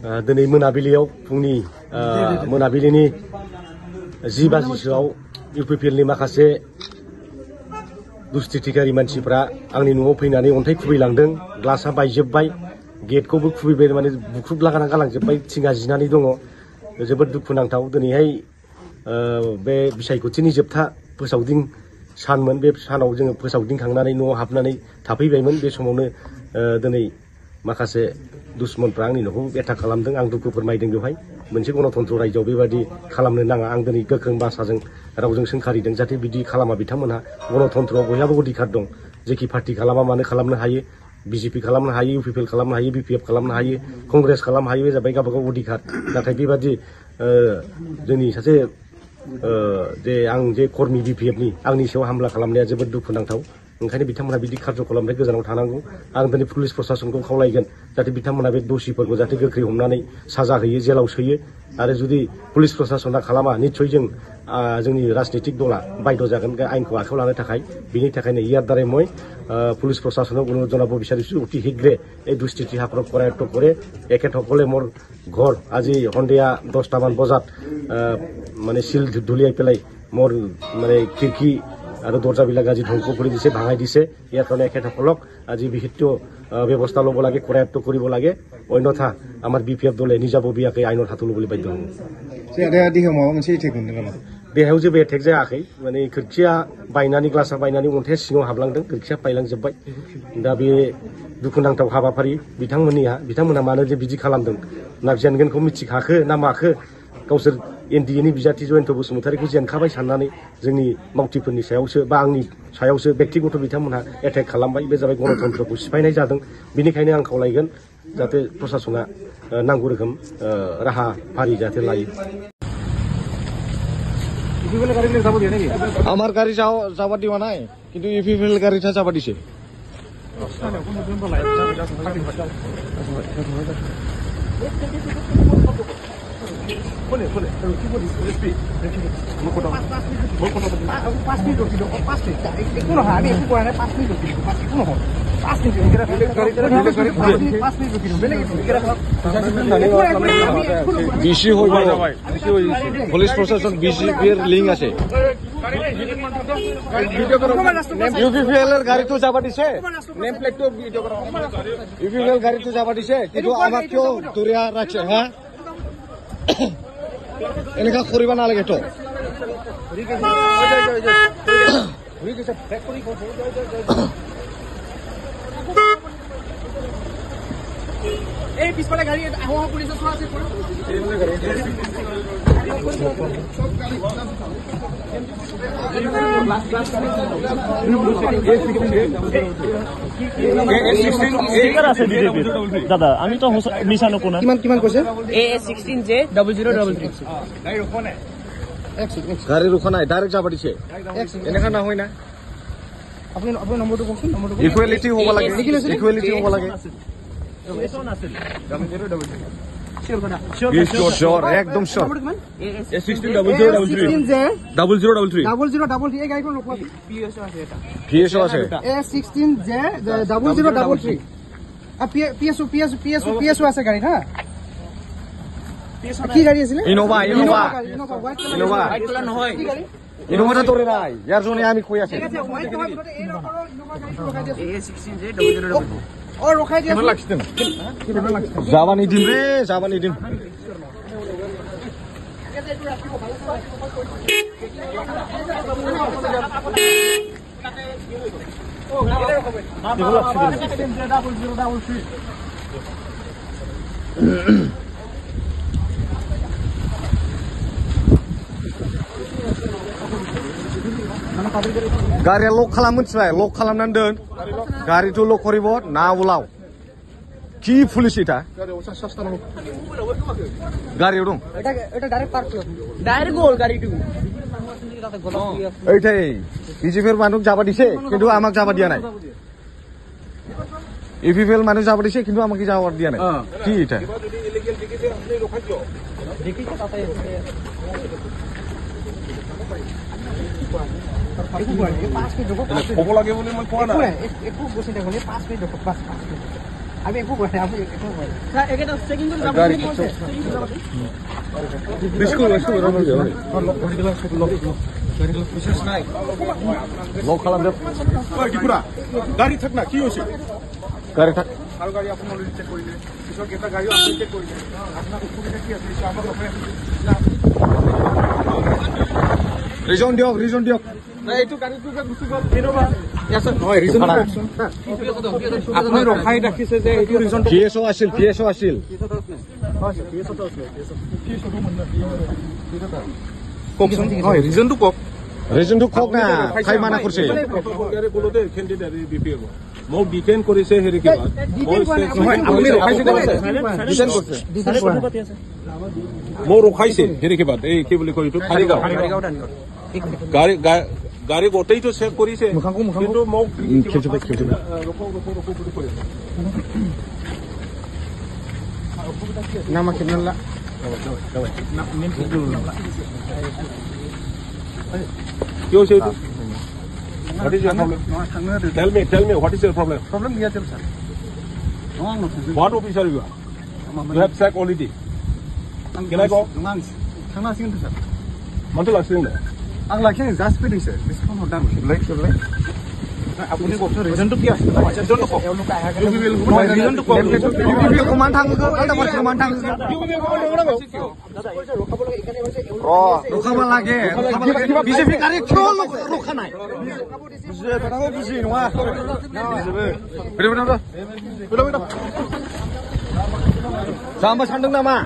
दिनै मोनाबिलियाव फुंनि मोनाबिलिनि 10 बाजिसोआव इउपिपिएलनि माखासे दुस्थिथिकारि मानसिफ्रा आंनि न'आव फैनानै अन्थाइ खुबैलांदों। ग्लासा बायजोब्बाय, गेटखौबो खुबैबाय, माने बुख्रुबलागाना गालांजोब्बाय, थिङा जिनानै दङ। जोबोद दुखुनांथाव। दिनैहाय बे बिसायख'थिनि जोबथा फोसावदिं सानमोन। बे सानाव जोङो फोसावदिंखांनानै न'आव हाबनानै थाफैबायमोन। बे समावनो दिनै माखासे दुश्मनफ्रा आंनि न'खौ एटाक खालामदों। आं दुखु फोरमायदों। बेवहाय मोनसे गणतन्त्र रायजोआव बेबायदि खालामनो नाङा। आं दिनै गोख्रों भाषाजों रावजों सोंखारिदों जाहाथे बिदि खालामा बिथांमोनहा। गणतन्त्रआव बयहाबो अधिकार दं। जेखि पार्टि खालामा मानो खालामनो हायो। बिजेपि खालामनो हायो, इउपिपिएल खालामनो हायो, बिपिएफ खालामनो हायो, कंग्रेस खालामनो हायो। बे जाबाय गावबागाव अधिकार। नाथाय बेबादि जोंनि सासे जे आं जे कर्मी बिपिएफनि आंनि सायाव हामला खालामनाया जोबोद दुखुनांथाव। ओंखायनो बिथांमोनहा बिदि खालामनाय गोजानाव थानांगौ। आं दिनै पुलिस प्रशासनखौ खावलायगोन जाहाथे बिथांमोनहा बे दोषिफोरखौ जाहाथे गोख्रै हमनानै साजा होयो, जेलाव सोयो। आरो जुदि पुलिस प्रशासना खालामा निस्सय जोंनि राजनीतिक दला बाध्य जागोन आइनखौ आखायाव लानो थाखाय। बिनि थाखायनो ইয়াৰ দ্বাৰাই মই পুলিচ প্ৰশাসনক অনুৰোধ জনাব বিচাৰিছোঁ, অতি শীঘ্ৰে এই দুষ্কৃতিসকলক কৰায়ত্ব কৰে। এখেতসকলে মোৰ ঘৰ আজি সন্ধিয়া 10টামান বজাত মানে চিল ঢুলিয়াই পেলাই মোৰ মানে খিৰিকী আৰু দৰ্জাবিলাক আজি ধ্বংস কৰি দিছে, ভাঙাই দিছে। ইয়াৰ কাৰণে এখেতসকলক আজি বিহিত ব্যৱস্থা ল'ব লাগে, কৰায়ত্ব কৰিব লাগে। অন্যথা আমাৰ বিপিএফ দলে নিজাববীয়াকৈ আইনৰ হাতত ল'বলৈ বাধ্য হ'ব। देहायाव जेबो एटेक जायाखै। माने खोरखिया बायनानै ग्लासा बायनानै अन्थाइया सिङाव हाबलांदों, खोरखिया बायलांजोब्बाय। दा बे दुखुनांथाव हाबाफारि बिथांमोनहा मानो जे बिदि खालामदों ना जेनगोनखौ मिथिखाखो ना माखो। गावसोर एनडिएनि बिजाथि जयन्त बसुमतारीखौ जेनखाबाय साननानै जोंनि मावथिफोरनि सायावसो बा आंनि सायावसो बेक्तिगत बिथांमोनहा एटेक खालामबाय। बे जाबाय गणतन्त्रखौ सिफायनाय जादों। बेनिखायनो आं खावलायगोन जाहाथे प्रशासना नांगौ रोखोम राहाफारि जाहाथे लायो। আমার গাড়ি যাবা দিবা নাই, কিন্তু ইউপিপিএল গাড়িটা যাবা দিছে। বেশি হইব, পুলিশ প্রশাসন বিজেপির লিঙ্ক আছে। ইউপিপিএল এর গাড়ি তো যাবা দিছে, নেম প্লেটটো ভিডিও করা। ইউপিপিএল গাড়ি তো যাবা দিছে, কিন্তু আমাক কিয় দূরিয়া রাখছে? হ্যাঁ, এনেকা করিবা নালাগে তো। এই পিছফালে গাড়ী আহোঁ পুলিচে চোৱা আছে। দাদা আমি তো মিছা নকওঁ না। কিমান কৈছে? A16J0033 গাড়ি রোকা নাই, ডাইরেক্ট যাবা দিছে। এনেকা না হয় না। আপুনি নম্বৰটো কওকচোন। ইকুৱেলিটি হ'ব লাগে, ইকুৱেলিটি হ'ব লাগে। একদম শিওৰ। A16J0033 এই গাড়ীখন ৰখোৱা পিএসও আছে। A16J0033 পিএসও আছে গাড়ীত। হা, কি গাড়ী আছিলে? ইনোভা হোৱাইট কালাৰ নহয়। ইনোভাটা তোৰে নাই, ইয়াৰ জন্য আমি কই আছি। ৰখাই দিয়া যাবা নিদিম রে, যাবা নিদিম। गारिया लक खालाम, मिथिबाय? लक खालामनानै दोन। गारिखौ लक करिब ना उलाव কি পুলিশ এটা? গাড়িও দं। এটা ডাইরেক্ট পার্ক করো, ডাইরেক্ট গোল গাড়িটো। এইটাই বিজেপির মানুষ যাবা দিছে, কিন্তু আমাক যাবা দিয়া নাই। ইউপিপিএল মানুষ যাবা দিছে, কিন্তু আমাকে যাবা দিয়া নাই। কি এটা? খবৰ লাগে বুলি মই কোৱা নাই। একো বসে দেখোন 5 মিনিট ৰখক, 5 মিনিট। আমি একো কৰা নাই আপুনি একো কৰা নাই একেটা চেকিং কৰি যাব গাড়ী কৈছে লক খালাম দে কিপুৰা গাড়ী থাক না কি হৈছে গাড়ী থাক আৰু গাড়ী আপুনি অলৰেডি চেক কৰিলে পিছত এটা গাড়ীও আপুনি চেক কৰিলে আপোনাৰ অসুবিধা কি আছে আমাক অপৰাধ ৰিজন দিয়ক এইটো গাড়ীটো যে গুচি গ'ল কেনেবা নহয় ৰিজন আপুনি ৰখাই ৰাখিছে যে এইটো ৰিজন পিএছও আছিল কওকচোন হয় ৰিজনটো কওক ৰিজনটো কওক না খাই মানা কৰিছে বলোতে কেণ্ডিডেট বিপিএল মোক ডিটেইন কৰিছে হেৰি কিবা নহয় আপুনি ৰখাইছে ডিটেইন কৰিছে মোক ৰখাইছে হেৰি কিবা এই কি বুলি কয় এইটো খাৰিগাঁও গাড়ী গোটেইটো চেক কৰিছে কিন্তু মোক নামা কিনালা কি হৈছে এইটো What is your problem? Tell me, what is your problem? Problem কি আছে sir What officer you are? You have checked already. Can I go? থানা আছে কিন্তু স্যার Mantu accident. আং লাখিনে জাস্ট পে দিছে ডিসকাউন্ট হটাম আপুনি কওক ৰিজনটো কি আছে ৰিজনটো কওক ৰিজনটো কওক ইউপিএল কমান্ড থাং আলটা পাৰছে কমান্ড থাং ৰখাব লাগে বিজেপি গাড়ী কিয় ৰখা নাই বুজি নোৱা যাম সান্দুং নামা